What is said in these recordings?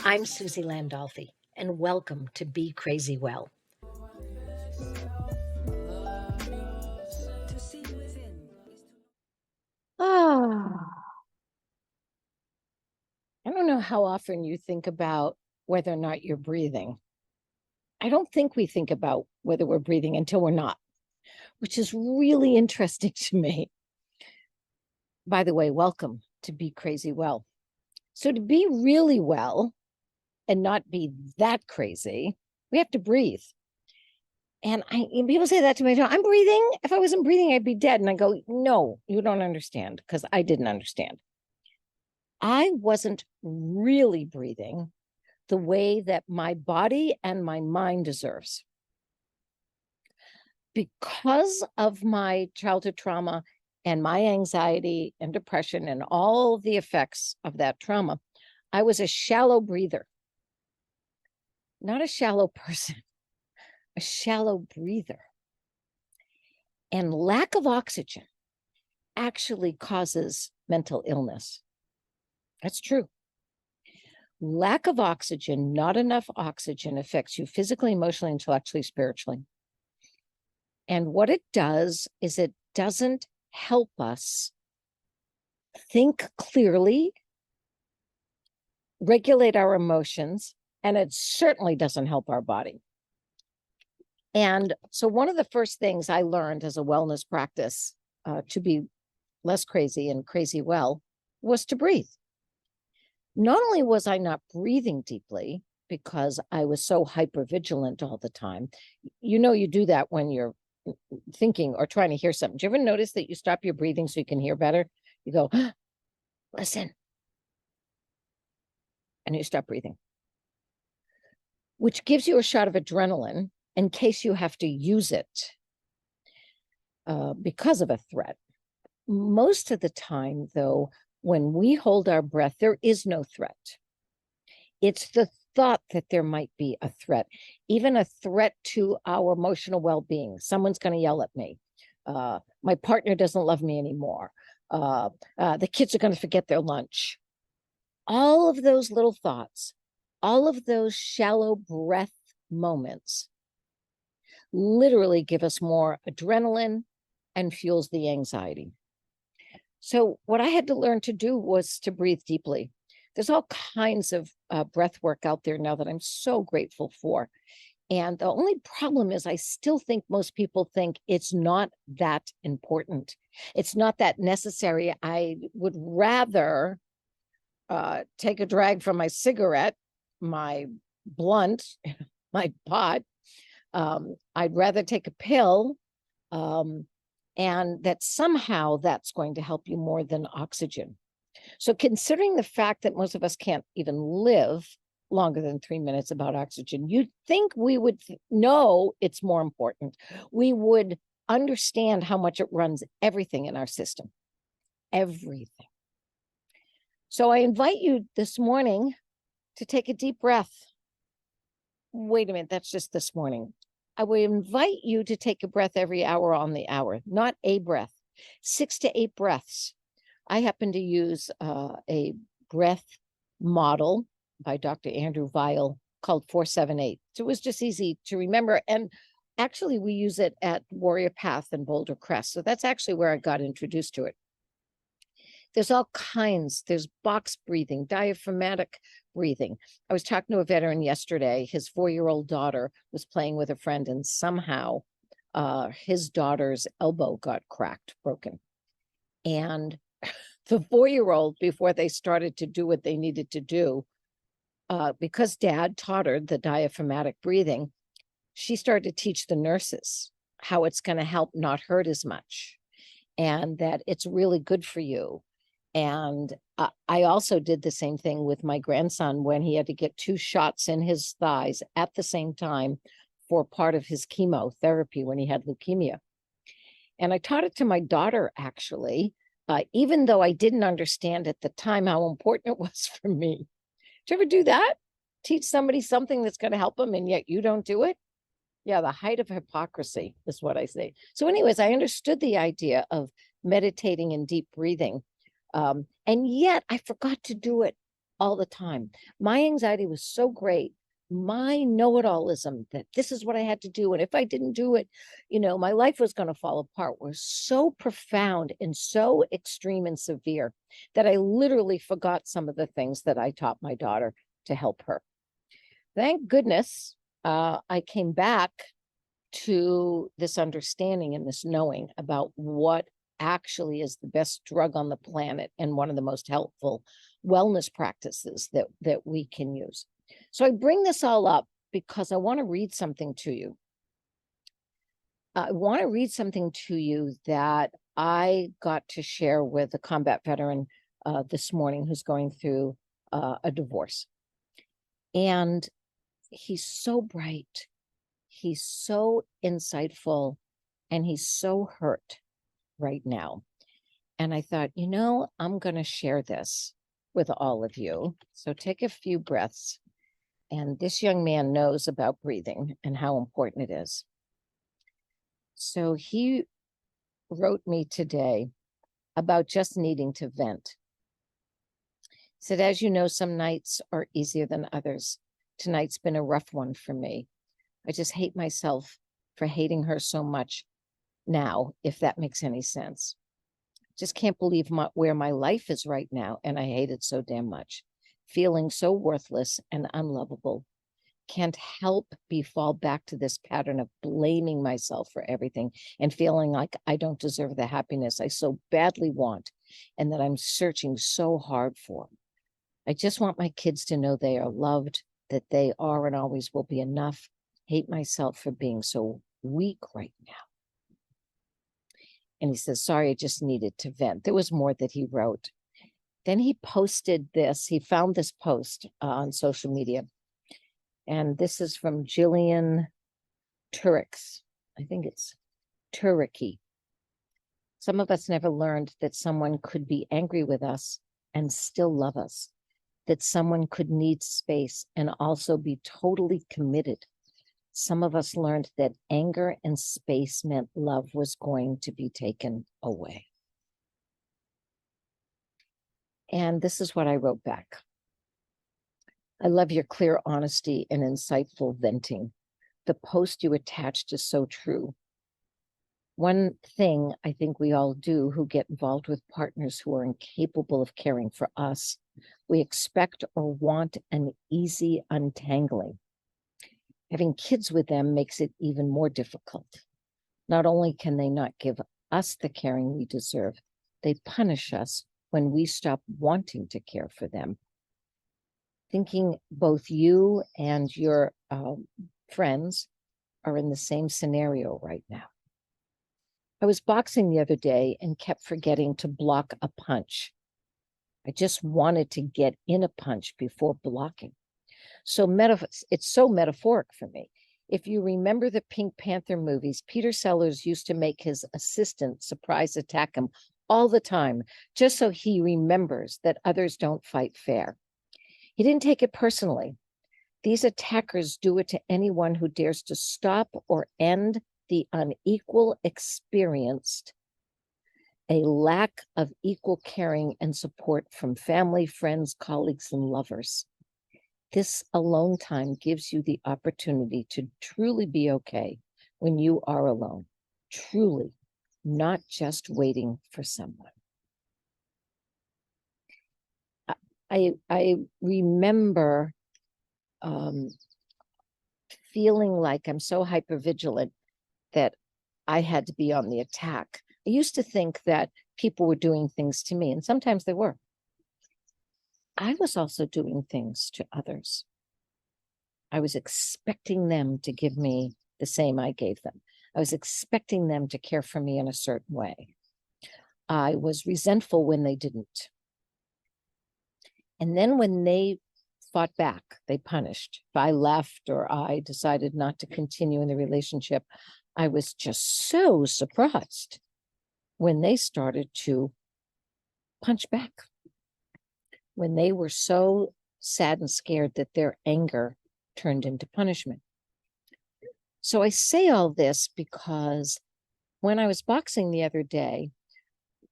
I'm Suzi Landolfi, and welcome to Be Crazy Well. Ah, I don't know how often you think about whether or not you're breathing. I don't think we think about whether we're breathing until we're not, which is really interesting to me. By the way, welcome to Be Crazy Well. So to be really well and not be that crazy, we have to breathe. And people say that to me, I'm breathing. If I wasn't breathing, I'd be dead. And I go, no, you don't understand, because I didn't understand. I wasn't really breathing the way that my body and my mind deserves. Because of my childhood trauma and my anxiety and depression and all the effects of that trauma, I was a shallow breather. Not a shallow person, a shallow breather. And lack of oxygen actually causes mental illness. That's true. Lack of oxygen, not enough oxygen, affects you physically, emotionally, intellectually, spiritually. And what it does is it doesn't help us think clearly, regulate our emotions, and it certainly doesn't help our body. And so one of the first things I learned as a wellness practice to be less crazy and crazy well was to breathe. Not only was I not breathing deeply because I was so hypervigilant all the time. You do that when you're thinking or trying to hear something. Do you ever notice that you stop your breathing so you can hear better? You go, listen. And you stop breathing, which gives you a shot of adrenaline in case you have to use it because of a threat. Most of the time, though, when we hold our breath, there is no threat. It's the thought that there might be a threat, even a threat to our emotional well-being. Someone's going to yell at me. My partner doesn't love me anymore. The kids are going to forget their lunch. All of those little thoughts, all of those shallow breath moments literally give us more adrenaline and fuels the anxiety. So what I had to learn to do was to breathe deeply. There's all kinds of breath work out there now that I'm so grateful for. And the only problem is I still think most people think it's not that important. It's not that necessary. I would rather take a drag from my cigarette, my blunt, my pot. I'd rather take a pill, and that somehow that's going to help you more than oxygen. So considering the fact that most of us can't even live longer than 3 minutes without oxygen, you'd think we would know it's more important. We would understand how much it runs everything in our system, everything. So I invite you this morning to take a deep breath. Wait a minute, that's just this morning. I would invite you to take a breath every hour on the hour, not a breath, 6 to 8 breaths. I happen to use a breath model by Dr. Andrew Weil called 478. So it was just easy to remember. And actually, we use it at Warrior Path and Boulder Crest. So that's actually where I got introduced to it. There's all kinds. There's box breathing, diaphragmatic breathing. I was talking to a veteran yesterday. His 4-year-old daughter was playing with a friend, and somehow his daughter's elbow got cracked, broken. And the 4-year-old, before they started to do what they needed to do, because dad taught her the diaphragmatic breathing, she started to teach the nurses how it's going to help not hurt as much and that it's really good for you. And I also did the same thing with my grandson when he had to get 2 shots in his thighs at the same time for part of his chemotherapy when he had leukemia. And I taught it to my daughter, actually, even though I didn't understand at the time how important it was for me. Did you ever do that? Teach somebody something that's going to help them, and yet you don't do it? Yeah, the height of hypocrisy is what I say. So anyways, I understood the idea of meditating and deep breathing. And yet I forgot to do it all the time. My anxiety was so great. My know-it-allism that this is what I had to do. And if I didn't do it, my life was going to fall apart was so profound and so extreme and severe that I literally forgot some of the things that I taught my daughter to help her. Thank goodness I came back to this understanding and this knowing about what actually is the best drug on the planet and one of the most helpful wellness practices that we can use. So I bring this all up because I want to read something to you. I want to read something to you that I got to share with a combat veteran this morning who's going through a divorce. And he's so bright. He's so insightful, and he's so hurt right now. And I thought, I'm going to share this with all of you. So take a few breaths. And this young man knows about breathing and how important it is. So he wrote me today about just needing to vent. He said, as you know, some nights are easier than others. Tonight's been a rough one for me. I just hate myself for hating her so much now, if that makes any sense. Just can't believe where my life is right now, and I hate it so damn much. Feeling so worthless and unlovable. Can't help but fall back to this pattern of blaming myself for everything and feeling like I don't deserve the happiness I so badly want and that I'm searching so hard for. I just want my kids to know they are loved, that they are and always will be enough. Hate myself for being so weak right now. And he says, sorry, I just needed to vent. There was more that he wrote. Then he posted this. He found this post on social media. And this is from Jillian Turix. I think it's Turiki. Some of us never learned that someone could be angry with us and still love us. That someone could need space and also be totally committed. Some of us learned that anger and space meant love was going to be taken away. And this is what I wrote back. I love your clear honesty and insightful venting. The post you attached is so true. One thing I think we all do who get involved with partners who are incapable of caring for us, we expect or want an easy untangling. Having kids with them makes it even more difficult. Not only can they not give us the caring we deserve, they punish us when we stop wanting to care for them. Thinking both you and your friends are in the same scenario right now. I was boxing the other day and kept forgetting to block a punch. I just wanted to get in a punch before blocking. So it's so metaphoric for me. If you remember the Pink Panther movies, Peter Sellers used to make his assistant surprise attack him all the time, just so he remembers that others don't fight fair. He didn't take it personally. These attackers do it to anyone who dares to stop or end the unequal experienced, a lack of equal caring and support from family, friends, colleagues, and lovers. This alone time gives you the opportunity to truly be okay when you are alone, truly, not just waiting for someone. I remember feeling like I'm so hypervigilant that I had to be on the attack. I used to think that people were doing things to me, and sometimes they were. I was also doing things to others. I was expecting them to give me the same I gave them. I was expecting them to care for me in a certain way. I was resentful when they didn't. And then when they fought back, they punished. If I left or I decided not to continue in the relationship, I was just so surprised when they started to punch back. When they were so sad and scared that their anger turned into punishment. So I say all this because when I was boxing the other day,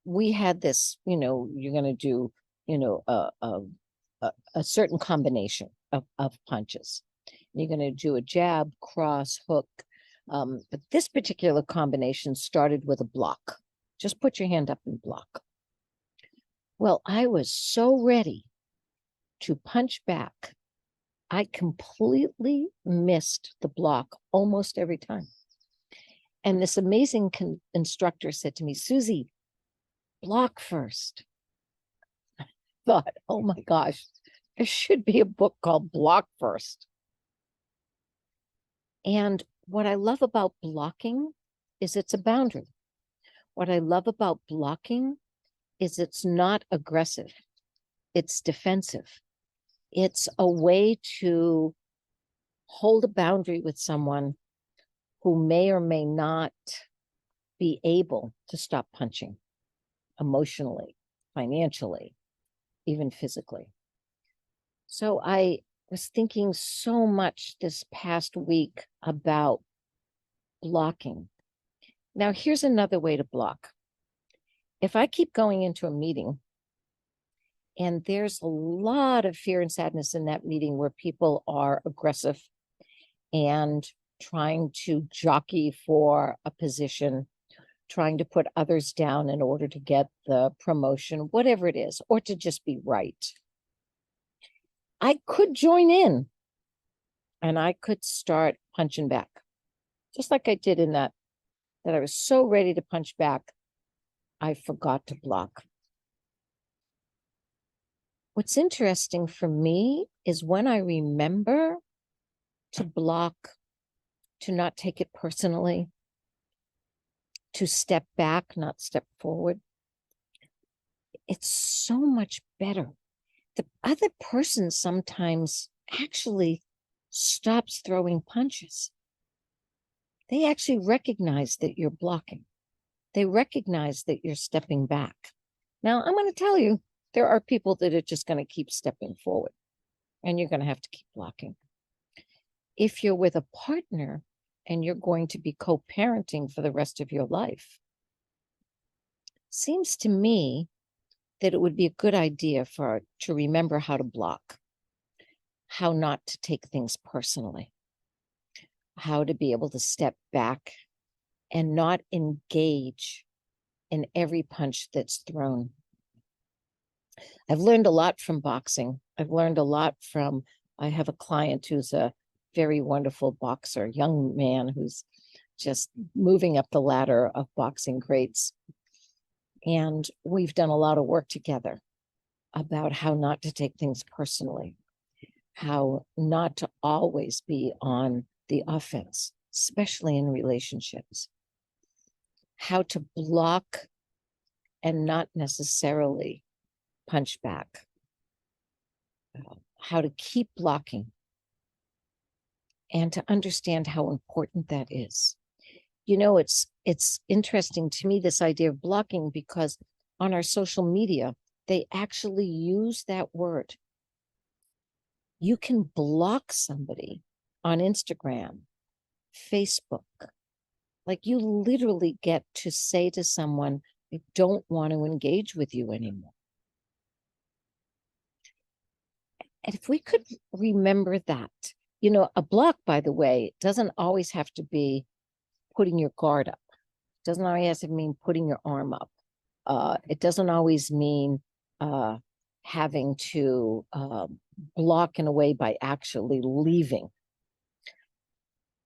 we had this, you're going to do, a certain combination of punches. You're going to do a jab, cross, hook. But this particular combination started with a block. Just put your hand up and block. Well, I was so ready to punch back. I completely missed the block almost every time. And this amazing instructor said to me, Suzi, block first. I thought, oh my gosh, there should be a book called Block First. And what I love about blocking is it's a boundary. What I love about blocking is it's not aggressive. It's defensive. It's a way to hold a boundary with someone who may or may not be able to stop punching emotionally, financially, even physically. So I was thinking so much this past week about blocking. Now, here's another way to block. If I keep going into a meeting and there's a lot of fear and sadness in that meeting where people are aggressive and trying to jockey for a position, trying to put others down in order to get the promotion, whatever it is, or to just be right, I could join in and I could start punching back, just like I did in that I was so ready to punch back, I forgot to block. What's interesting for me is when I remember to block, to not take it personally, to step back, not step forward, it's so much better. The other person sometimes actually stops throwing punches. They actually recognize that you're blocking. They recognize that you're stepping back. Now, I'm going to tell you, there are people that are just going to keep stepping forward, and you're going to have to keep blocking. If you're with a partner and you're going to be co-parenting for the rest of your life, seems to me that it would be a good idea to remember how to block, how not to take things personally, how to be able to step back and not engage in every punch that's thrown. I've learned a lot from boxing. I've learned a lot from, I have a client who's a very wonderful boxer, young man who's just moving up the ladder of boxing greats. And we've done a lot of work together about how not to take things personally, how not to always be on the offense, especially in relationships, how to block and not necessarily punch back, how to keep blocking, and to understand how important that is. You know, it's interesting to me, this idea of blocking, because on our social media, they actually use that word. You can block somebody on Instagram, Facebook. Like, you literally get to say to someone, I don't want to engage with you anymore. And if we could remember that, you know, a block, by the way, doesn't always have to be putting your guard up. It doesn't always have to mean putting your arm up. It doesn't always mean having to block in a way by actually leaving.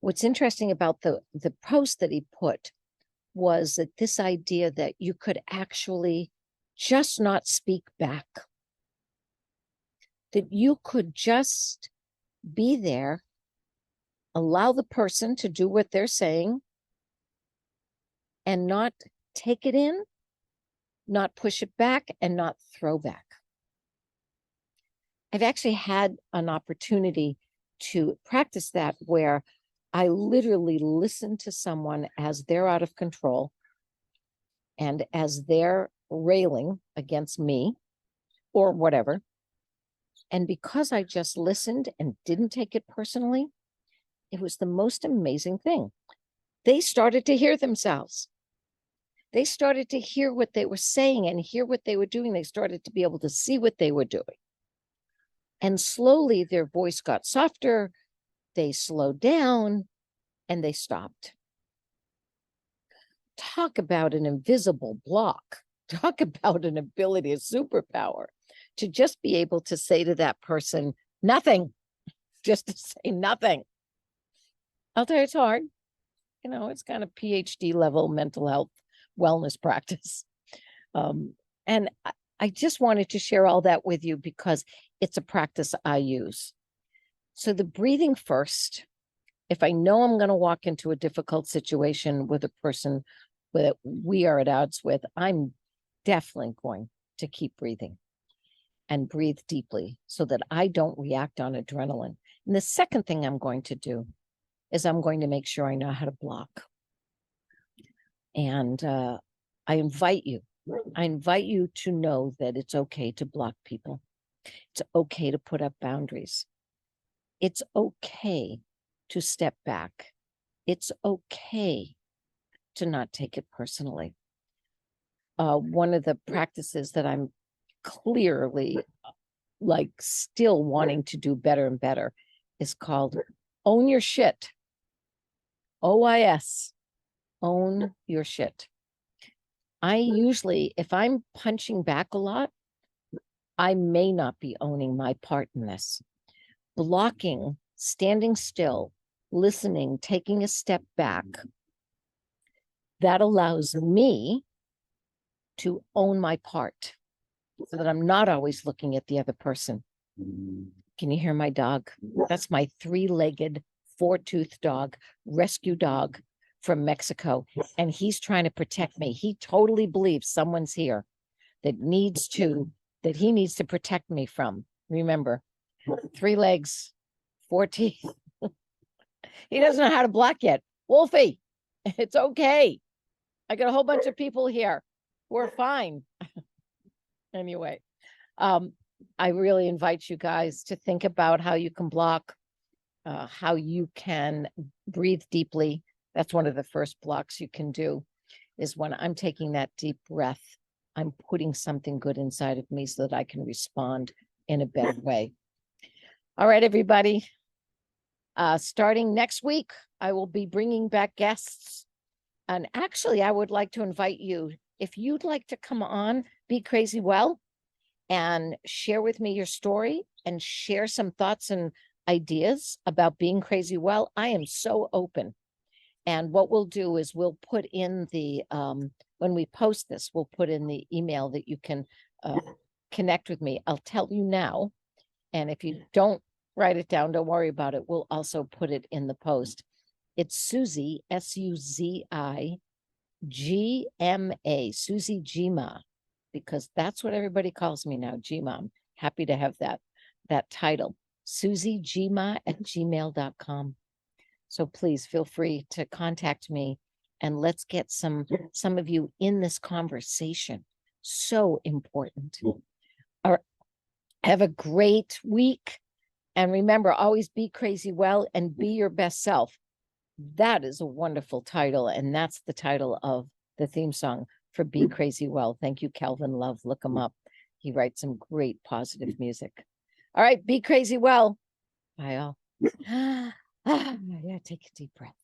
What's interesting about the post that he put was that this idea that you could actually just not speak back, that you could just be there, allow the person to do what they're saying, and not take it in, not push it back, and not throw back. I've actually had an opportunity to practice that, where I literally listen to someone as they're out of control and as they're railing against me or whatever. And because I just listened and didn't take it personally, it was the most amazing thing. They started to hear themselves. They started to hear what they were saying and hear what they were doing. They started to be able to see what they were doing. And slowly their voice got softer, they slowed down, and they stopped. Talk about an invisible block. Talk about an ability, a superpower, to just be able to say to that person, nothing, just to say nothing. I'll tell you, it's hard. You know, it's kind of PhD level mental health wellness practice. And I just wanted to share all that with you because it's a practice I use. So the breathing first, if I know I'm going to walk into a difficult situation with a person that we are at odds with, I'm definitely going to keep breathing and breathe deeply so that I don't react on adrenaline. And the second thing I'm going to do is I'm going to make sure I know how to block. And I invite you to know that it's okay to block people. It's okay to put up boundaries. It's okay to step back. It's okay to not take it personally. One of the practices that I'm clearly like still wanting to do better and better is called own your shit. OIS, own your shit. I usually, if I'm punching back a lot, I may not be owning my part in this. Blocking, standing still, listening, taking a step back, that allows me to own my part so that I'm not always looking at the other person. Can you hear my dog? That's my 3-legged, 4-toothed dog, rescue dog from Mexico. And he's trying to protect me. He totally believes someone's here that he needs to protect me from. Remember, 3 legs, 4 teeth. He doesn't know how to block yet. Wolfie, it's okay. I got a whole bunch of people here. We're fine. Anyway, I really invite you guys to think about how you can block, how you can breathe deeply. That's one of the first blocks you can do, is when I'm taking that deep breath, I'm putting something good inside of me so that I can respond in a better way. All right, everybody. Starting next week, I will be bringing back guests. And actually, I would like to invite you, if you'd like to come on Be Crazy Well and share with me your story and share some thoughts and ideas about being crazy well, I am so open. And what we'll do is we'll put in the, when we post this, we'll put in the email that you can connect with me. I'll tell you now. And if you don't write it down, don't worry about it. We'll also put it in the post. It's Suzi, SUZIGMA, suzigma, because that's what everybody calls me now, Gma. I'm happy to have that title, suzigma@gmail.com. So please feel free to contact me and let's get some of you in this conversation. So important. All right. Have a great week. And remember, always be crazy well and be your best self. That is a wonderful title. And that's the title of the theme song for Be Crazy Well. Thank you, Kalvin Love. Look him up. He writes some great positive music. All right. Be crazy well. Bye all. Yeah, take a deep breath.